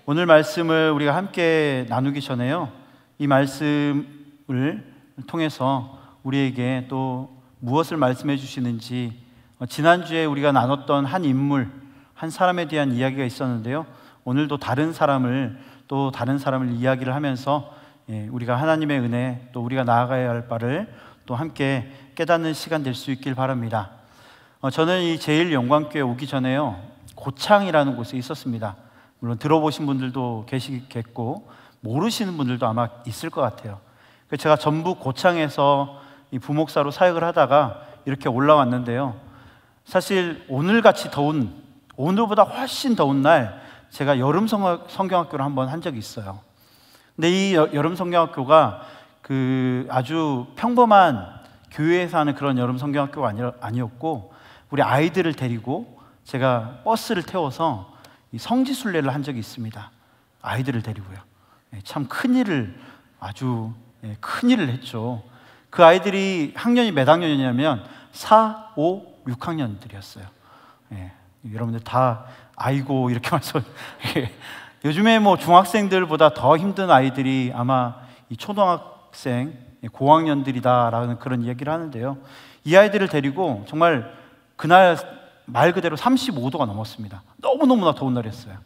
오늘 말씀을 우리가 함께 나누기 전에요, 이 말씀을 통해서 우리에게 또 무엇을 말씀해 주시는지, 지난주에 우리가 나눴던 한 인물, 한 사람에 대한 이야기가 있었는데요, 오늘도 다른 사람을 이야기를 하면서 우리가 하나님의 은혜, 또 우리가 나아가야 할 바를 또 함께 깨닫는 시간 될 수 있길 바랍니다. 저는 이 제일영광교회 오기 전에요, 고창이라는 곳에 있었습니다. 물론 들어보신 분들도 계시겠고 모르시는 분들도 아마 있을 것 같아요. 제가 전북 고창에서 이 부목사로 사역을 하다가 이렇게 올라왔는데요, 사실 오늘같이 더운, 오늘보다 훨씬 더운 날 제가 여름 성경학교를 한번 한 적이 있어요. 근데 이 여름 성경학교가 아주 평범한 교회에서 하는 그런 여름 성경학교가 아니었고, 우리 아이들을 데리고 제가 버스를 태워서 이 성지순례를 한 적이 있습니다. 아이들을 데리고요. 참 아주 큰일을 했죠. 그 아이들이 학년이 몇 학년이냐면 4, 5, 6학년들이었어요. 여러분들 다 아이고 이렇게 말씀. 요즘에 뭐 중학생들보다 더 힘든 아이들이 아마 이 초등학생, 고학년들이다라는 그런 얘기를 하는데요, 이 아이들을 데리고 정말 그날 말 그대로 35도가 넘었습니다. 너무너무나 더운 날이었어요.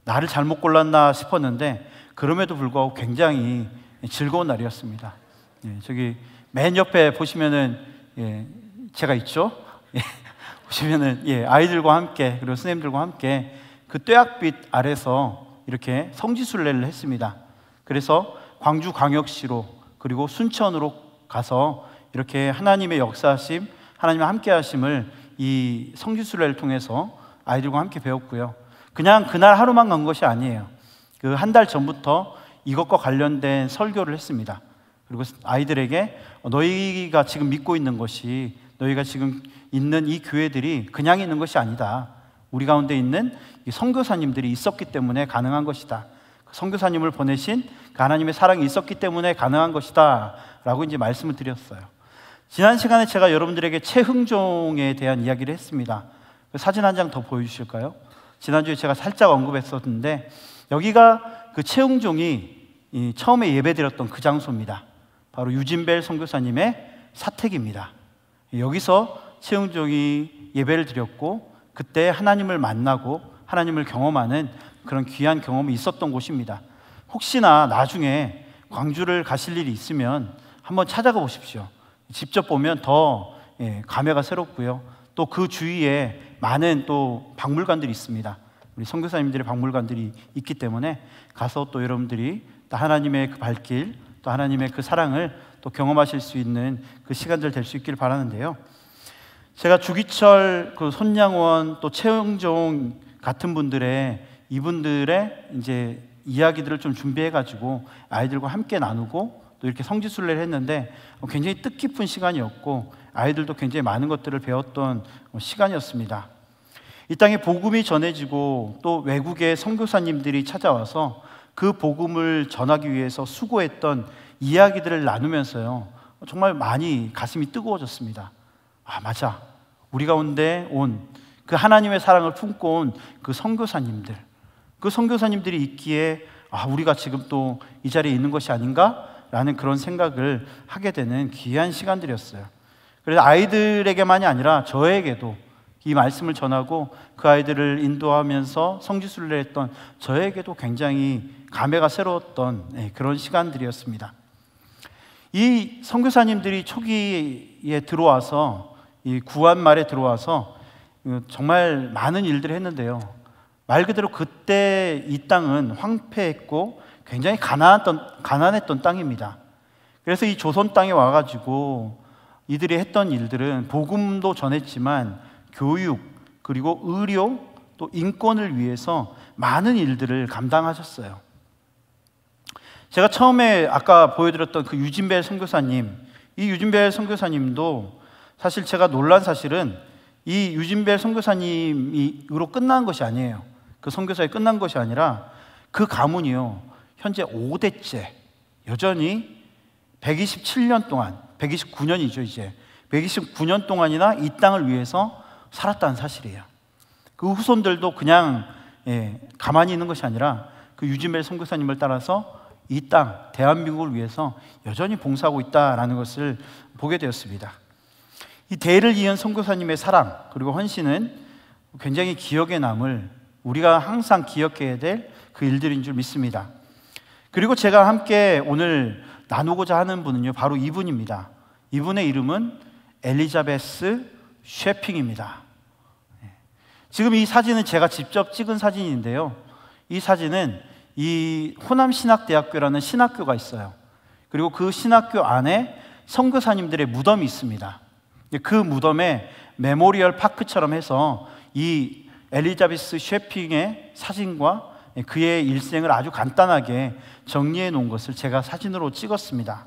나를 잘못 골랐나 싶었는데 그럼에도 불구하고 굉장히 즐거운 날이었습니다. 저기 맨 옆에 보시면은 제가 있죠. 보시면은 아이들과 함께, 그리고 선생님들과 함께 그 뙤약빛 아래서 이렇게 성지순례를 했습니다. 그래서 광주광역시로 그리고 순천으로 가서 이렇게 하나님의 역사하심, 하나님의 함께하심을 이 성지순례를 통해서 아이들과 함께 배웠고요. 그냥 그날 하루만 간 것이 아니에요. 그 한 달 전부터 이것과 관련된 설교를 했습니다. 그리고 아이들에게 너희가 지금 믿고 있는 것이, 너희가 지금 있는 이 교회들이 그냥 있는 것이 아니다. 우리 가운데 있는 이 선교사님들이 있었기 때문에 가능한 것이다. 선교사님을 보내신 그 하나님의 사랑이 있었기 때문에 가능한 것이다 라고 이제 말씀을 드렸어요. 지난 시간에 제가 여러분들에게 최흥종에 대한 이야기를 했습니다. 사진 한 장 더 보여주실까요? 지난주에 제가 살짝 언급했었는데, 여기가 그 최흥종이 처음에 예배드렸던 그 장소입니다. 바로 유진벨 선교사님의 사택입니다. 여기서 최흥종이 예배를 드렸고, 그때 하나님을 만나고 하나님을 경험하는 그런 귀한 경험이 있었던 곳입니다. 혹시나 나중에 광주를 가실 일이 있으면 한번 찾아가 보십시오. 직접 보면 더 감회가 새롭고요. 또 그 주위에 많은 또 박물관들이 있습니다. 우리 선교사님들의 박물관들이 있기 때문에 가서 또 여러분들이 또 하나님의 그 발길, 또 하나님의 그 사랑을 또 경험하실 수 있는 그 시간들 될 수 있기를 바라는데요, 제가 주기철, 그 손양원, 또 최흥종 같은 이분들의 이제 이야기들을 좀 준비해가지고 아이들과 함께 나누고 또 이렇게 성지순례를 했는데 굉장히 뜻깊은 시간이었고, 아이들도 굉장히 많은 것들을 배웠던 시간이었습니다. 이 땅에 복음이 전해지고 또 외국의 선교사님들이 찾아와서 그 복음을 전하기 위해서 수고했던 이야기들을 나누면서요, 정말 많이 가슴이 뜨거워졌습니다. 맞아, 우리 가운데 온 그 하나님의 사랑을 품고 온 그 선교사님들, 그 선교사님들이 있기에 우리가 지금 또 이 자리에 있는 것이 아닌가? 라는 그런 생각을 하게 되는 귀한 시간들이었어요. 그래서 아이들에게만이 아니라 저에게도 이 말씀을 전하고 그 아이들을 인도하면서 성지순례를 했던 저에게도 굉장히 감회가 새로웠던 그런 시간들이었습니다. 이 선교사님들이 초기에 들어와서, 이 구한말에 들어와서 정말 많은 일들을 했는데요, 말 그대로 그때 이 땅은 황폐했고 굉장히 가난했던 땅입니다. 그래서 이 조선 땅에 와가지고 이들이 했던 일들은 복음도 전했지만 교육, 그리고 의료, 또 인권을 위해서 많은 일들을 감당하셨어요. 제가 처음에 아까 보여드렸던 그 유진벨 선교사님, 이 유진벨 선교사님도 사실 제가 놀란 사실은 이 유진벨 선교사님으로 끝난 것이 아니에요. 그 선교사에 끝난 것이 아니라 그 가문이요, 현재 5대째 여전히 127년 동안, 129년이죠 이제 129년 동안이나 이 땅을 위해서 살았다는 사실이에요. 그 후손들도 그냥 가만히 있는 것이 아니라 그 유지멜 선교사님을 따라서 이 땅, 대한민국을 위해서 여전히 봉사하고 있다라는 것을 보게 되었습니다. 이 대를 이은 선교사님의 사랑 그리고 헌신은 굉장히 기억에 남을, 우리가 항상 기억해야 될 그 일들인 줄 믿습니다. 그리고 제가 함께 오늘 나누고자 하는 분은요, 바로 이분입니다. 이분의 이름은 엘리자베스 쉐핑입니다. 지금 이 사진은 제가 직접 찍은 사진인데요, 이 사진은 이 호남신학대학교라는 신학교가 있어요. 그리고 그 신학교 안에 선교사님들의 무덤이 있습니다. 그 무덤에 메모리얼 파크처럼 해서 이 엘리자베스 쉐핑의 사진과 그의 일생을 아주 간단하게 정리해 놓은 것을 제가 사진으로 찍었습니다.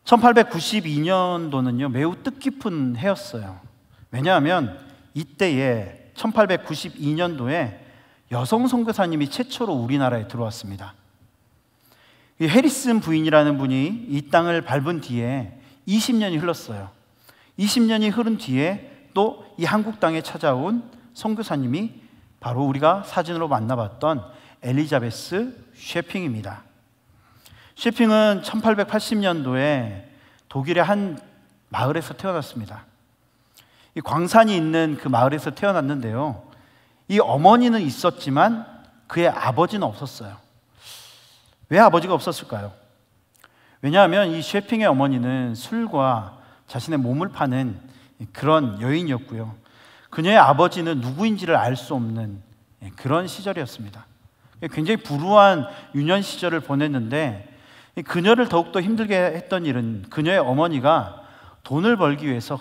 1892년도는요 매우 뜻깊은 해였어요. 왜냐하면 이때에 1892년도에 여성 선교사님이 최초로 우리나라에 들어왔습니다. 이 해리슨 부인이라는 분이 이 땅을 밟은 뒤에 20년이 흘렀어요. 20년이 흐른 뒤에 또 이 한국 땅에 찾아온 선교사님이 바로 우리가 사진으로 만나봤던 엘리자베스 쉐핑입니다. 쉐핑은 1880년도에 독일의 한 마을에서 태어났습니다. 이 광산이 있는 그 마을에서 태어났는데요, 이 어머니는 있었지만 그의 아버지는 없었어요. 왜 아버지가 없었을까요? 왜냐하면 이 쉐핑의 어머니는 술과 자신의 몸을 파는 그런 여인이었고요, 그녀의 아버지는 누구인지를 알 수 없는 그런 시절이었습니다. 굉장히 불우한 유년 시절을 보냈는데, 그녀를 더욱더 힘들게 했던 일은 그녀의 어머니가 돈을 벌기 위해서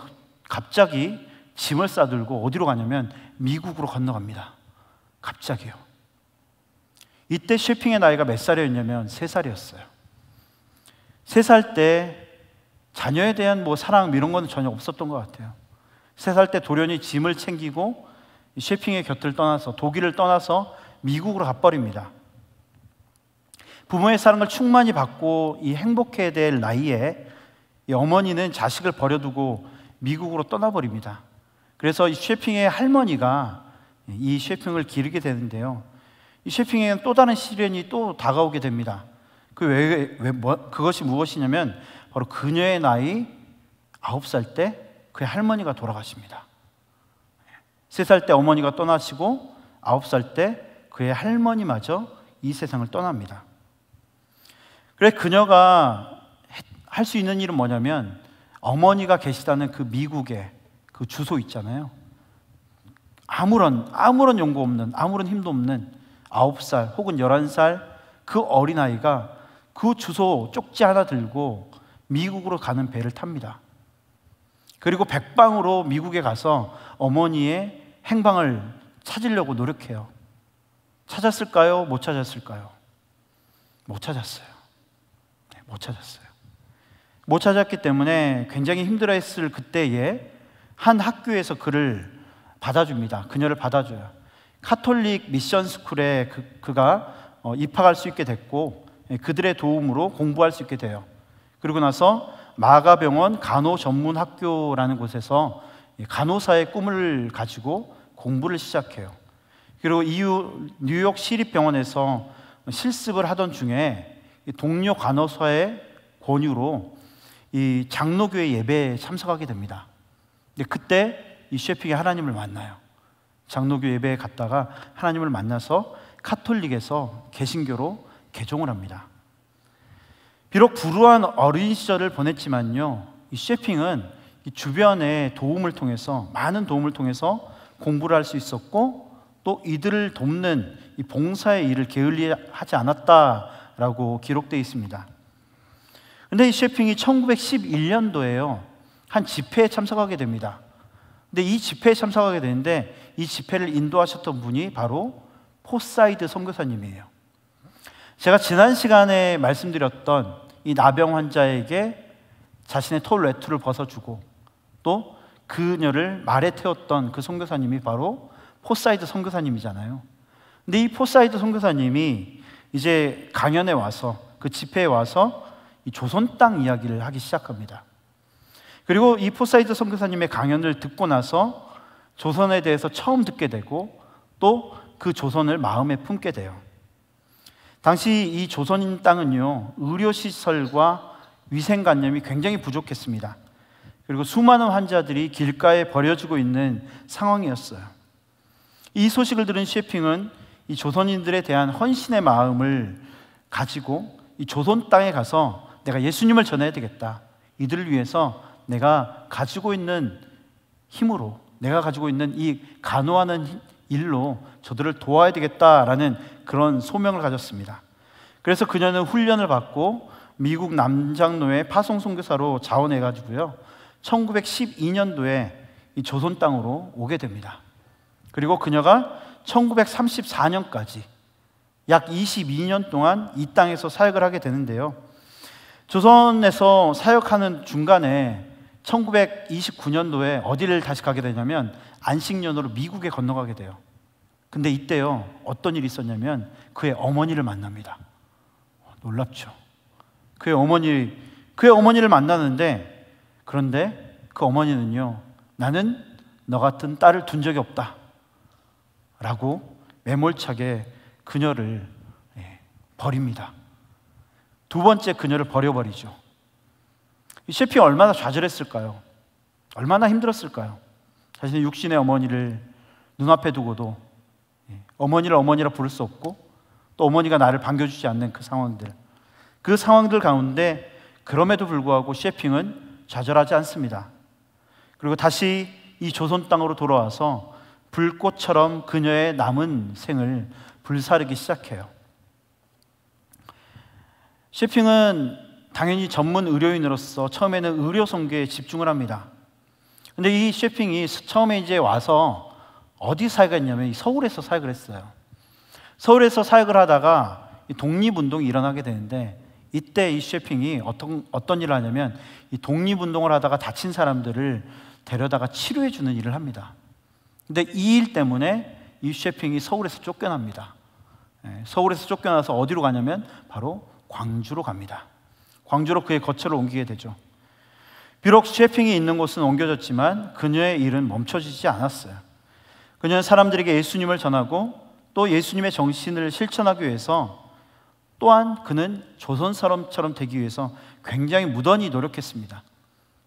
갑자기 짐을 싸들고 어디로 가냐면 미국으로 건너갑니다. 갑자기요. 이때 쉐핑의 나이가 몇 살이었냐면 3살이었어요. 3살 때 자녀에 대한 사랑 이런 건 전혀 없었던 것 같아요. 3살 때 돌연히 짐을 챙기고 쉐핑의 곁을 떠나서, 독일을 떠나서 미국으로 가버립니다. 부모의 사랑을 충만히 받고 이 행복해야 될 나이에 이 어머니는 자식을 버려두고 미국으로 떠나버립니다. 그래서 이 쉐핑의 할머니가 이 쉐핑을 기르게 되는데요, 이 쉐핑에는 또 다른 시련이 또 다가오게 됩니다. 그것이 무엇이냐면 바로 그녀의 나이 9살 때 그의 할머니가 돌아가십니다. 3살 때 어머니가 떠나시고 9살 때 그의 할머니마저 이 세상을 떠납니다. 그래서 그녀가 할 수 있는 일은 뭐냐면, 어머니가 계시다는 그 미국의 그 주소 있잖아요, 아무런 연고 없는, 아무런 힘도 없는 9살 혹은 11살 그 어린아이가 그 주소 쪽지 하나 들고 미국으로 가는 배를 탑니다. 그리고 백방으로 미국에 가서 어머니의 행방을 찾으려고 노력해요. 찾았을까요? 못 찾았을까요? 못 찾았어요. 못 찾았어요. 못 찾았기 때문에 굉장히 힘들어했을 그때에 한 학교에서 그를 받아줍니다. 그녀를 받아줘요. 카톨릭 미션 스쿨에 그가 입학할 수 있게 됐고, 그들의 도움으로 공부할 수 있게 돼요. 그리고 나서 마가병원 간호전문학교라는 곳에서 간호사의 꿈을 가지고 공부를 시작해요. 그리고 이후 뉴욕 시립병원에서 실습을 하던 중에 동료 간호사의 권유로 이 장로교회 예배에 참석하게 됩니다. 근데 그때 이 쉐핑이 하나님을 만나요. 장로교 예배에 갔다가 하나님을 만나서 카톨릭에서 개신교로 개종을 합니다. 비록 불우한 어린 시절을 보냈지만요, 이 쉐핑은 이 주변의 도움을 통해서, 많은 도움을 통해서 공부를 할 수 있었고, 또 이들을 돕는 이 봉사의 일을 게을리하지 않았다라고 기록되어 있습니다. 그런데 이 쉐핑이 1911년도에요 한 집회에 참석하게 됩니다. 근데 이 집회에 참석하게 되는데, 이 집회를 인도하셨던 분이 바로 포사이드 선교사님이에요. 제가 지난 시간에 말씀드렸던 이 나병 환자에게 자신의 털 외투를 벗어주고 또 그녀를 말에 태웠던 그 선교사님이 바로 포사이드 선교사님이잖아요. 근데 이 포사이드 선교사님이 이제 강연에 와서, 그 집회에 와서 이 조선 땅 이야기를 하기 시작합니다. 그리고 이 포사이드 선교사님의 강연을 듣고 나서 조선에 대해서 처음 듣게 되고 또 그 조선을 마음에 품게 돼요. 당시 이 조선 땅은요, 의료시설과 위생관념이 굉장히 부족했습니다. 그리고 수많은 환자들이 길가에 버려지고 있는 상황이었어요. 이 소식을 들은 셰핑은 이 조선인들에 대한 헌신의 마음을 가지고 이 조선 땅에 가서 내가 예수님을 전해야 되겠다. 이들을 위해서 내가 가지고 있는 힘으로, 내가 가지고 있는 이 간호하는 일로 저들을 도와야 되겠다라는 그런 소명을 가졌습니다. 그래서 그녀는 훈련을 받고 미국 남장로의 파송 선교사로 자원해가지고요, 1912년도에 이 조선 땅으로 오게 됩니다. 그리고 그녀가 1934년까지 약 22년 동안 이 땅에서 사역을 하게 되는데요, 조선에서 사역하는 중간에 1929년도에 어디를 다시 가게 되냐면 안식년으로 미국에 건너가게 돼요. 근데 이때요, 어떤 일이 있었냐면 그의 어머니를 만납니다. 놀랍죠. 그의 어머니를 만나는데, 그런데 그 어머니는요, 나는 너 같은 딸을 둔 적이 없다 라고 매몰차게 그녀를 버립니다. 두 번째 그녀를 버려버리죠. 이 셰핑이 얼마나 좌절했을까요? 얼마나 힘들었을까요? 자신의 육신의 어머니를 눈앞에 두고도 어머니를 어머니라 부를 수 없고, 또 어머니가 나를 반겨주지 않는 그 상황들 가운데 그럼에도 불구하고 셰핑은 좌절하지 않습니다. 그리고 다시 이 조선 땅으로 돌아와서 불꽃처럼 그녀의 남은 생을 불사르기 시작해요. 셰핑은 당연히 전문 의료인으로서 처음에는 의료 선교에 집중을 합니다. 근데 이 셰핑이 처음에 이제 와서 어디 사역을 했냐면 서울에서 사역을 했어요. 서울에서 사역을 하다가 독립운동이 일어나게 되는데, 이때 이 셰핑이 어떤 일을 하냐면 이 독립운동을 하다가 다친 사람들을 데려다가 치료해 주는 일을 합니다. 근데 이 일 때문에 이 셰핑이 서울에서 쫓겨납니다. 서울에서 쫓겨나서 어디로 가냐면 바로 광주로 갑니다. 광주로 그의 거처를 옮기게 되죠. 비록 셰핑이 있는 곳은 옮겨졌지만 그녀의 일은 멈춰지지 않았어요. 그녀는 사람들에게 예수님을 전하고 또 예수님의 정신을 실천하기 위해서, 또한 그는 조선 사람처럼 되기 위해서 굉장히 무던히 노력했습니다.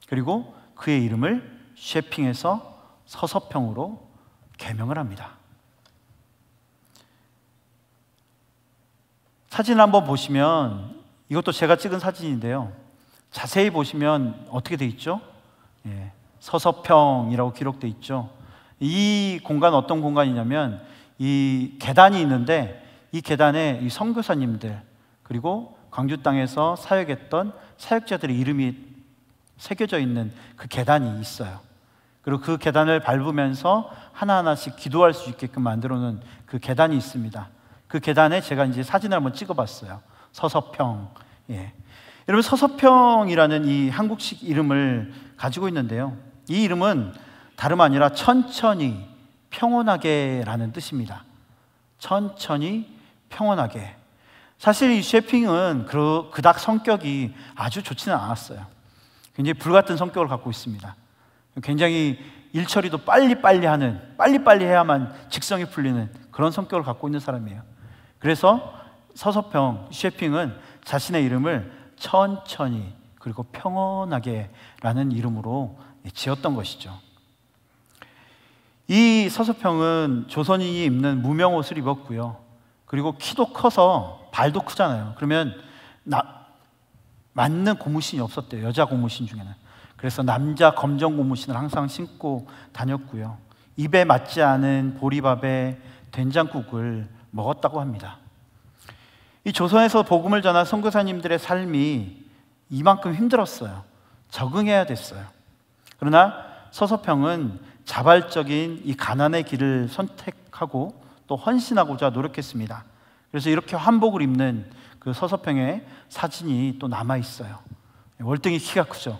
그리고 그의 이름을 셰핑에서 서서평으로 개명을 합니다. 사진을 한번 보시면, 이것도 제가 찍은 사진인데요, 자세히 보시면 어떻게 돼 있죠? 서서평이라고 기록돼 있죠. 이 공간은 어떤 공간이냐면 이 계단이 있는데, 이 계단에 이 선교사님들 그리고 광주 땅에서 사역했던 사역자들의 이름이 새겨져 있는 그 계단이 있어요. 그리고 그 계단을 밟으면서 하나하나씩 기도할 수 있게끔 만들어 놓은 그 계단이 있습니다. 그 계단에 제가 이제 사진을 한번 찍어봤어요. 서서평. 여러분, 서서평이라는 이 한국식 이름을 가지고 있는데요, 이 이름은 다름 아니라 천천히 평온하게라는 뜻입니다. 천천히 평온하게. 사실 이 셰핑은 그닥 성격이 아주 좋지는 않았어요. 굉장히 불같은 성격을 갖고 있습니다. 굉장히 일처리도 빨리빨리 하는, 빨리빨리 해야만 직성이 풀리는 그런 성격을 갖고 있는 사람이에요. 그래서 서서평 셰핑은 자신의 이름을 천천히 그리고 평온하게 라는 이름으로 지었던 것이죠. 이 서서평은 조선인이 입는 무명 옷을 입었고요, 그리고 키도 커서 발도 크잖아요. 그러면 맞는 고무신이 없었대요, 여자 고무신 중에는. 그래서 남자 검정 고무신을 항상 신고 다녔고요, 입에 맞지 않은 보리밥에 된장국을 먹었다고 합니다. 이 조선에서 복음을 전한 선교사님들의 삶이 이만큼 힘들었어요. 적응해야 됐어요. 그러나 서서평은 자발적인 이 가난의 길을 선택하고 또 헌신하고자 노력했습니다. 그래서 이렇게 한복을 입는 그 서서평의 사진이 또 남아 있어요. 월등히 키가 크죠.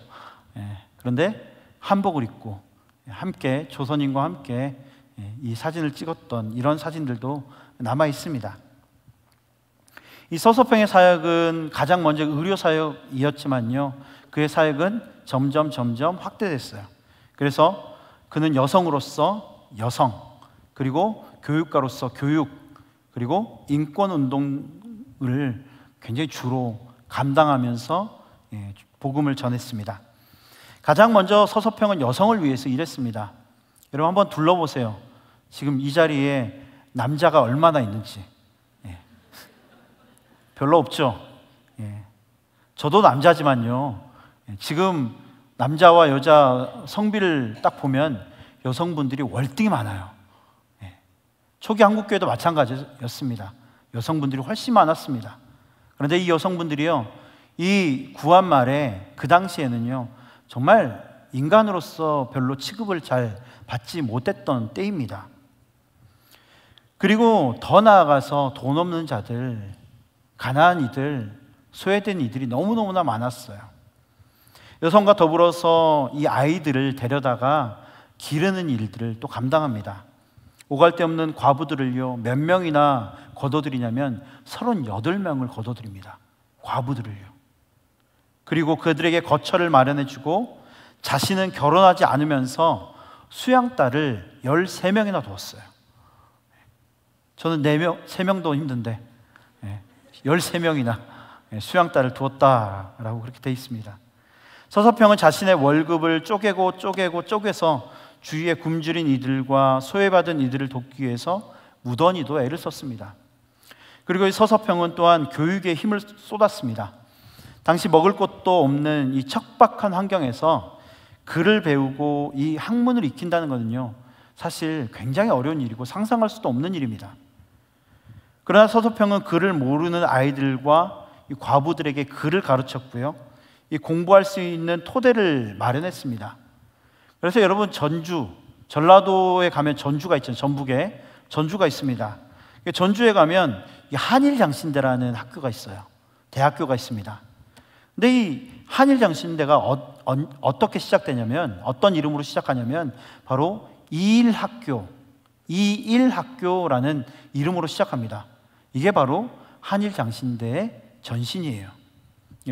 그런데 한복을 입고 함께, 조선인과 함께 이 사진을 찍었던 이런 사진들도 남아 있습니다. 이 서서평의 사역은 가장 먼저 의료 사역이었지만요, 그의 사역은 점점 확대됐어요. 그래서 그는 여성으로서 여성, 그리고 교육가로서 교육, 그리고 인권운동을 굉장히 주로 감당하면서 복음을 전했습니다. 가장 먼저 서서평은 여성을 위해서 일했습니다. 여러분 한번 둘러보세요. 지금 이 자리에 남자가 얼마나 있는지. 별로 없죠. 저도 남자지만요, 지금 남자와 여자 성비를 딱 보면 여성분들이 월등히 많아요. 초기 한국교회도 마찬가지였습니다. 여성분들이 훨씬 많았습니다. 그런데 이 여성분들이요, 이 구한 말에 그 당시에는요 정말 인간으로서 별로 취급을 잘 받지 못했던 때입니다. 그리고 더 나아가서 돈 없는 자들, 가난한 이들, 소외된 이들이 너무너무나 많았어요. 여성과 더불어서 이 아이들을 데려다가 기르는 일들을 또 감당합니다. 오갈 데 없는 과부들을요 몇 명이나 거둬들이냐면 38명을 거둬들입니다. 과부들을요. 그리고 그들에게 거처를 마련해주고 자신은 결혼하지 않으면서 수양딸을 13명이나 두었어요. 저는 3명도 힘든데 13명이나 수양딸을 두었다라고 그렇게 되어 있습니다. 서서평은 자신의 월급을 쪼개서 주위에 굶주린 이들과 소외받은 이들을 돕기 위해서 무던히도 애를 썼습니다. 그리고 이 서서평은 또한 교육에 힘을 쏟았습니다. 당시 먹을 것도 없는 이 척박한 환경에서 글을 배우고 이 학문을 익힌다는 것은요 사실 굉장히 어려운 일이고 상상할 수도 없는 일입니다. 그러나 서서평은 글을 모르는 아이들과 이 과부들에게 글을 가르쳤고요, 이 공부할 수 있는 토대를 마련했습니다. 그래서 여러분 전라도에 가면 전주가 있잖아요. 전북에 전주가 있습니다. 전주에 가면 한일장신대라는 학교가 있어요. 대학교가 있습니다. 근데 이 한일장신대가 어떻게 시작되냐면, 어떤 이름으로 시작하냐면 바로 이일학교라는 이름으로 시작합니다. 이게 바로 한일장신대의 전신이에요.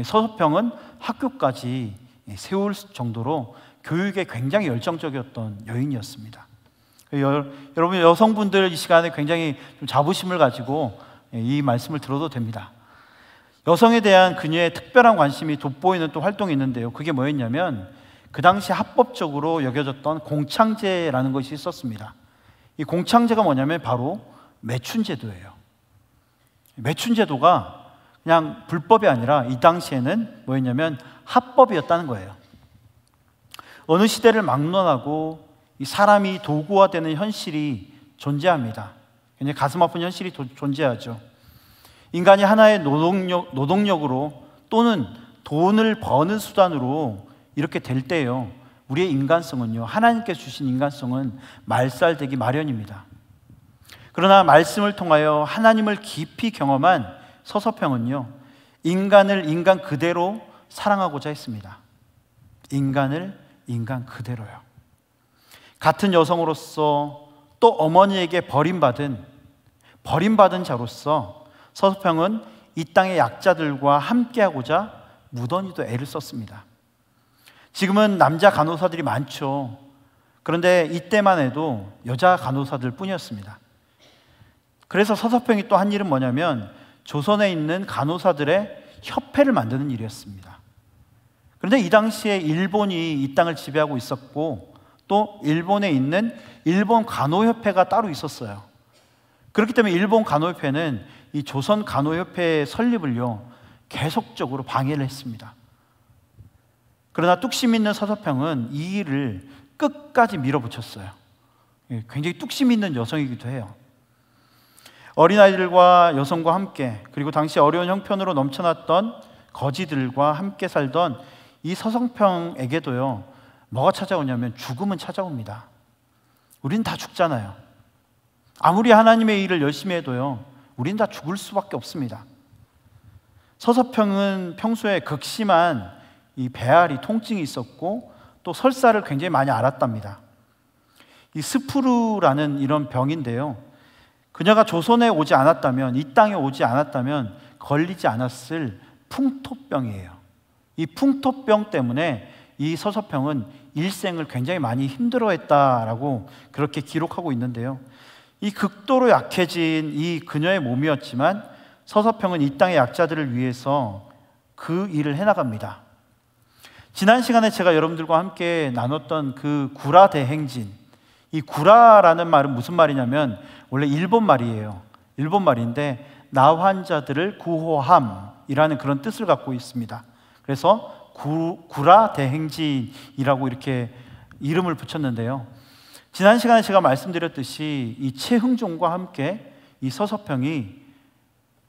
서서평은 학교까지 세울 정도로 교육에 굉장히 열정적이었던 여인이었습니다. 여러분 여성분들 이 시간에 굉장히 좀 자부심을 가지고 이 말씀을 들어도 됩니다. 여성에 대한 그녀의 특별한 관심이 돋보이는 또 활동이 있는데요, 그게 뭐였냐면 그 당시 합법적으로 여겨졌던 공창제라는 것이 있었습니다. 이 공창제가 뭐냐면 바로 매춘제도예요. 매춘제도가 그냥 불법이 아니라 이 당시에는 뭐였냐면 합법이었다는 거예요. 어느 시대를 막론하고 이 사람이 도구화되는 현실이 존재합니다. 굉장히 가슴 아픈 현실이 존재하죠. 인간이 하나의 노동력으로 또는 돈을 버는 수단으로 이렇게 될 때요, 우리의 인간성은요, 하나님께서 주신 인간성은 말살되기 마련입니다. 그러나 말씀을 통하여 하나님을 깊이 경험한 서서평은요, 인간을 인간 그대로 사랑하고자 했습니다. 인간을 인간 그대로요. 같은 여성으로서 또 어머니에게 버림받은 자로서 서서평은 이 땅의 약자들과 함께하고자 무던히도 애를 썼습니다. 지금은 남자 간호사들이 많죠. 그런데 이때만 해도 여자 간호사들 뿐이었습니다. 그래서 서서평이 또 한 일은 뭐냐면 조선에 있는 간호사들의 협회를 만드는 일이었습니다. 그런데 이 당시에 일본이 이 땅을 지배하고 있었고 또 일본에 있는 일본 간호협회가 따로 있었어요. 그렇기 때문에 일본 간호협회는 이 조선 간호협회의 설립을요 계속적으로 방해를 했습니다. 그러나 뚝심 있는 서서평은 이 일을 끝까지 밀어붙였어요. 굉장히 뚝심 있는 여성이기도 해요. 어린아이들과 여성과 함께, 그리고 당시 어려운 형편으로 넘쳐났던 거지들과 함께 살던 이 서서평에게도요 뭐가 찾아오냐면 죽음은 찾아옵니다. 우린 다 죽잖아요. 아무리 하나님의 일을 열심히 해도요 우린 다 죽을 수밖에 없습니다. 서서평은 평소에 극심한 이 배앓이 통증이 있었고 또 설사를 굉장히 많이 앓았답니다. 이 스푸르라는 이런 병인데요, 그녀가 조선에 오지 않았다면, 이 땅에 오지 않았다면 걸리지 않았을 풍토병이에요. 이 풍토병 때문에 이 서서평은 일생을 굉장히 많이 힘들어했다라고 그렇게 기록하고 있는데요, 이 극도로 약해진 이 그녀의 몸이었지만 서서평은 이 땅의 약자들을 위해서 그 일을 해나갑니다. 지난 시간에 제가 여러분들과 함께 나눴던 그 구라 대행진, 이 구라라는 말은 무슨 말이냐면 원래 일본 말이에요. 일본 말인데 나환자들을 구호함이라는 그런 뜻을 갖고 있습니다. 그래서 구라 대행진이라고 이렇게 이름을 붙였는데요. 지난 시간에 제가 말씀드렸듯이 이 최흥종과 함께 이 서서평이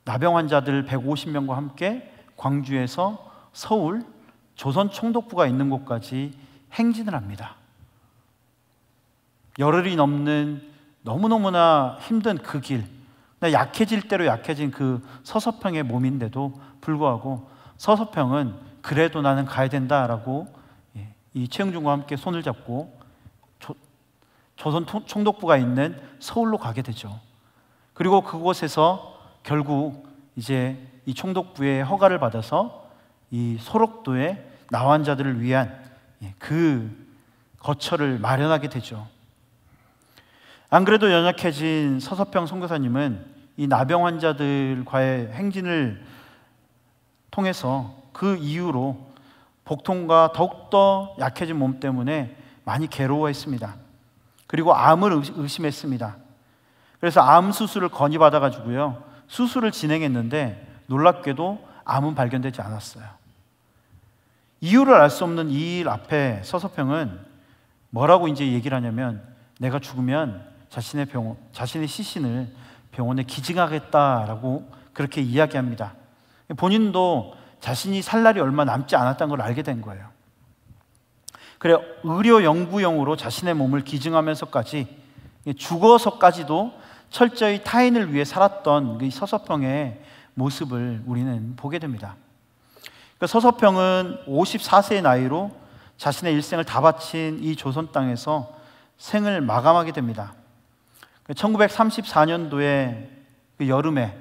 나병 환자들 150명과 함께 광주에서 서울 조선 총독부가 있는 곳까지 행진을 합니다. 열흘이 넘는 너무너무나 힘든 그 길, 약해질 대로 약해진 그 서서평의 몸인데도 불구하고 서서평은 그래도 나는 가야 된다라고 이 최흥종과 함께 손을 잡고 조선 총독부가 있는 서울로 가게 되죠. 그리고 그곳에서 결국 이제 이 총독부의 허가를 받아서 이 소록도에 나환자들을 위한 그 거처를 마련하게 되죠. 안 그래도 연약해진 서서평 선교사님은 이 나병 환자들과의 행진을 통해서 그 이후로 복통과 더욱더 약해진 몸 때문에 많이 괴로워했습니다. 그리고 암을 의심했습니다. 그래서 암 수술을 건의받아가지고요, 수술을 진행했는데 놀랍게도 암은 발견되지 않았어요. 이유를 알 수 없는 이 일 앞에 서서평은 뭐라고 이제 얘기를 하냐면, 내가 죽으면 자신의 시신을 병원에 기증하겠다라고 그렇게 이야기합니다. 본인도 자신이 살 날이 얼마 남지 않았다는 걸 알게 된 거예요. 그래, 의료 연구용으로 자신의 몸을 기증하면서까지, 죽어서까지도 철저히 타인을 위해 살았던 이 서서평의 모습을 우리는 보게 됩니다. 서서평은 54세의 나이로 자신의 일생을 다 바친 이 조선 땅에서 생을 마감하게 됩니다. 1934년도에 그 여름에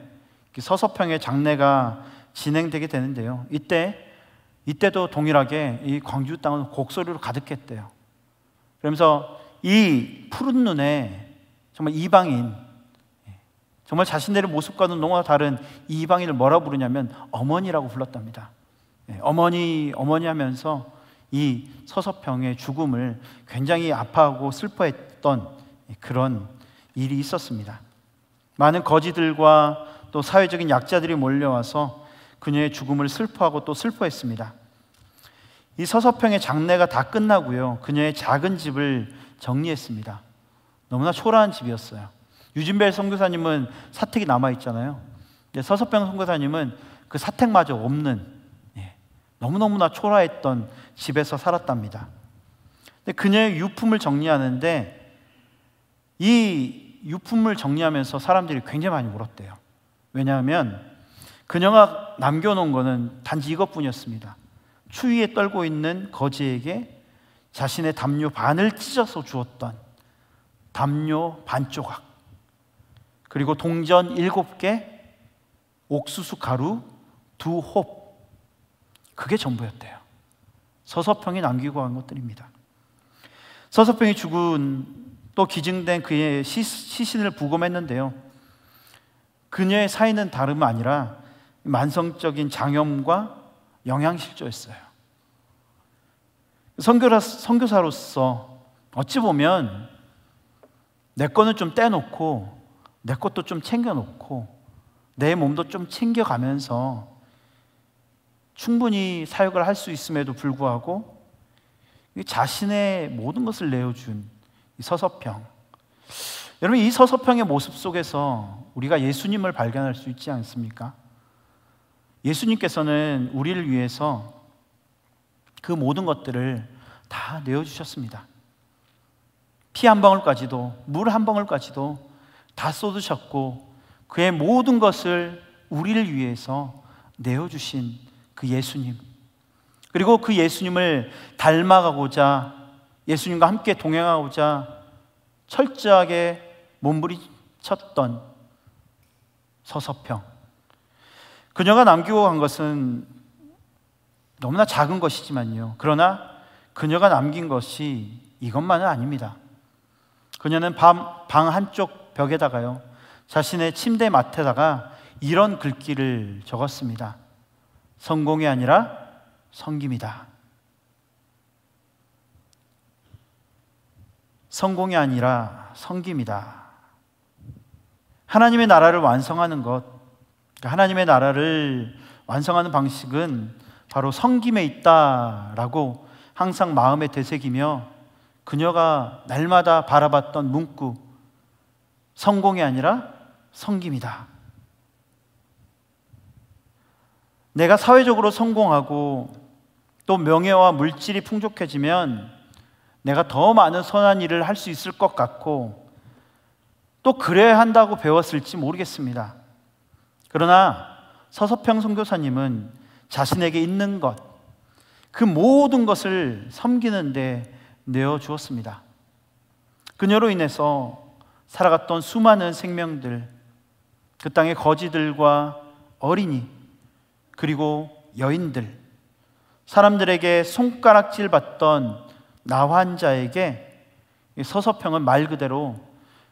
서서평의 장례가 진행되게 되는데요. 이때도 동일하게 이 광주 땅은 곡소리로 가득했대요. 그러면서 이 푸른 눈에 정말 이방인, 정말 자신들의 모습과는 너무나 다른 이 이방인을 뭐라 부르냐면 어머니라고 불렀답니다. 어머니 하면서 이 서서평의 죽음을 굉장히 아파하고 슬퍼했던 그런 일이 있었습니다. 많은 거지들과 또 사회적인 약자들이 몰려와서 그녀의 죽음을 슬퍼하고 또 슬퍼했습니다. 이 서서평의 장례가 다 끝나고요, 그녀의 작은 집을 정리했습니다. 너무나 초라한 집이었어요. 유진벨 선교사님은 사택이 남아있잖아요. 근데 서서평 선교사님은 그 사택마저 없는 너무너무나 초라했던 집에서 살았답니다. 근데 그녀의 유품을 정리하는데 이 유품을 정리하면서 사람들이 굉장히 많이 울었대요. 왜냐하면 그녀가 남겨놓은 것은 단지 이것뿐이었습니다. 추위에 떨고 있는 거지에게 자신의 담요 반을 찢어서 주었던 담요 반 조각, 그리고 동전 7개, 옥수수 가루 2홉, 그게 전부였대요. 서서평이 남기고 간 것들입니다. 서서평이 죽은 또 기증된 그의 시신을 부검했는데요, 그녀의 사인은 다름 아니라 만성적인 장염과 영양실조였어요. 선교사로서 어찌 보면 내 거는 좀 떼놓고 내 것도 좀 챙겨놓고 내 몸도 좀 챙겨가면서 충분히 사역을 할 수 있음에도 불구하고 자신의 모든 것을 내어준 이 서서평, 여러분, 이 서서평의 모습 속에서 우리가 예수님을 발견할 수 있지 않습니까? 예수님께서는 우리를 위해서 그 모든 것들을 다 내어주셨습니다. 피 한 방울까지도, 물 한 방울까지도 다 쏟으셨고, 그의 모든 것을 우리를 위해서 내어주신 그 예수님, 그리고 그 예수님을 닮아가고자, 예수님과 함께 동행하고자 철저하게 몸부림쳤던 서서평, 그녀가 남기고 간 것은 너무나 작은 것이지만요, 그러나 그녀가 남긴 것이 이것만은 아닙니다. 그녀는 방 한쪽 벽에다가요, 자신의 침대 맡에다가 이런 글귀를 적었습니다. 성공이 아니라 섬김이다. 성공이 아니라 섬김이다. 하나님의 나라를 완성하는 것, 하나님의 나라를 완성하는 방식은 바로 섬김에 있다라고 항상 마음에 되새기며 그녀가 날마다 바라봤던 문구, 성공이 아니라 섬김이다. 내가 사회적으로 성공하고 또 명예와 물질이 풍족해지면 내가 더 많은 선한 일을 할 수 있을 것 같고 또 그래야 한다고 배웠을지 모르겠습니다. 그러나 서서평 선교사님은 자신에게 있는 것, 그 모든 것을 섬기는 데 내어주었습니다. 그녀로 인해서 살아갔던 수많은 생명들, 그 땅의 거지들과 어린이, 그리고 여인들, 사람들에게 손가락질 받던 나 환자에게 서서평은 말 그대로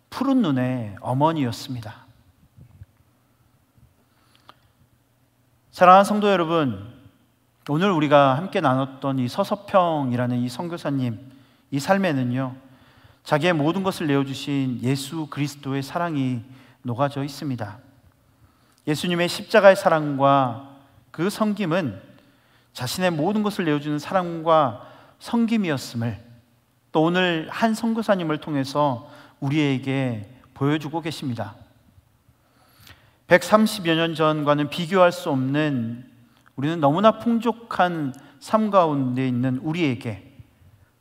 푸른 눈의 어머니였습니다. 사랑하는 성도 여러분, 오늘 우리가 함께 나눴던 이 서서평이라는 이 선교사님, 이 삶에는요, 자기의 모든 것을 내어주신 예수 그리스도의 사랑이 녹아져 있습니다. 예수님의 십자가의 사랑과 그 섬김은 자신의 모든 것을 내어주는 사랑과 섬김이었음을 또 오늘 한 선교사님을 통해서 우리에게 보여주고 계십니다. 130여 년 전과는 비교할 수 없는 우리는 너무나 풍족한 삶 가운데 있는 우리에게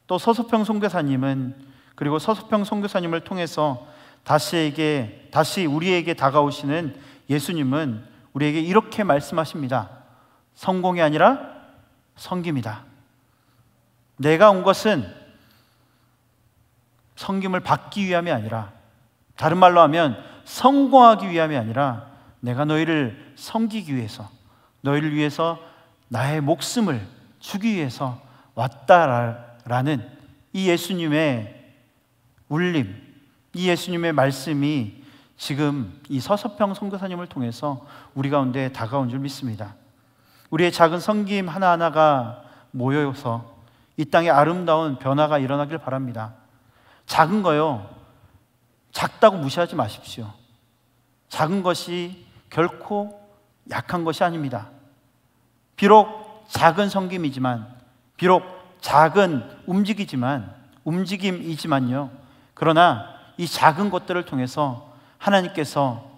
또 서서평 선교사님은 그리고 서서평 선교사님을 통해서 다시 우리에게 다가오시는 예수님은 우리에게 이렇게 말씀하십니다. 성공이 아니라 섬김이다. 내가 온 것은 섬김을 받기 위함이 아니라, 다른 말로 하면 성공하기 위함이 아니라 내가 너희를 섬기기 위해서, 너희를 위해서 나의 목숨을 주기 위해서 왔다라는 이 예수님의 울림, 이 예수님의 말씀이 지금 이 서서평 선교사님을 통해서 우리 가운데 다가온 줄 믿습니다. 우리의 작은 섬김 하나하나가 모여서 이 땅에 아름다운 변화가 일어나길 바랍니다. 작은 거요, 작다고 무시하지 마십시오. 작은 것이 결코 약한 것이 아닙니다. 비록 작은 섬김이지만, 비록 작은 움직임이지만요, 그러나 이 작은 것들을 통해서 하나님께서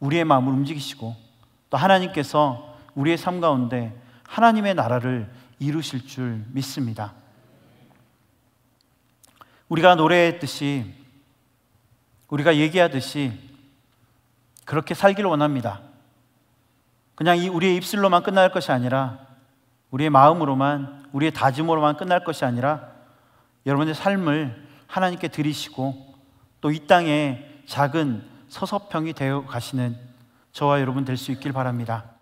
우리의 마음을 움직이시고 또 하나님께서 우리의 삶 가운데 하나님의 나라를 이루실 줄 믿습니다. 우리가 노래했듯이, 우리가 얘기하듯이 그렇게 살기를 원합니다. 그냥 우리의 입술로만 끝날 것이 아니라, 우리의 마음으로만, 우리의 다짐으로만 끝날 것이 아니라 여러분의 삶을 하나님께 드리시고 또 이 땅에 작은 서서평이 되어 가시는 저와 여러분 될 수 있길 바랍니다.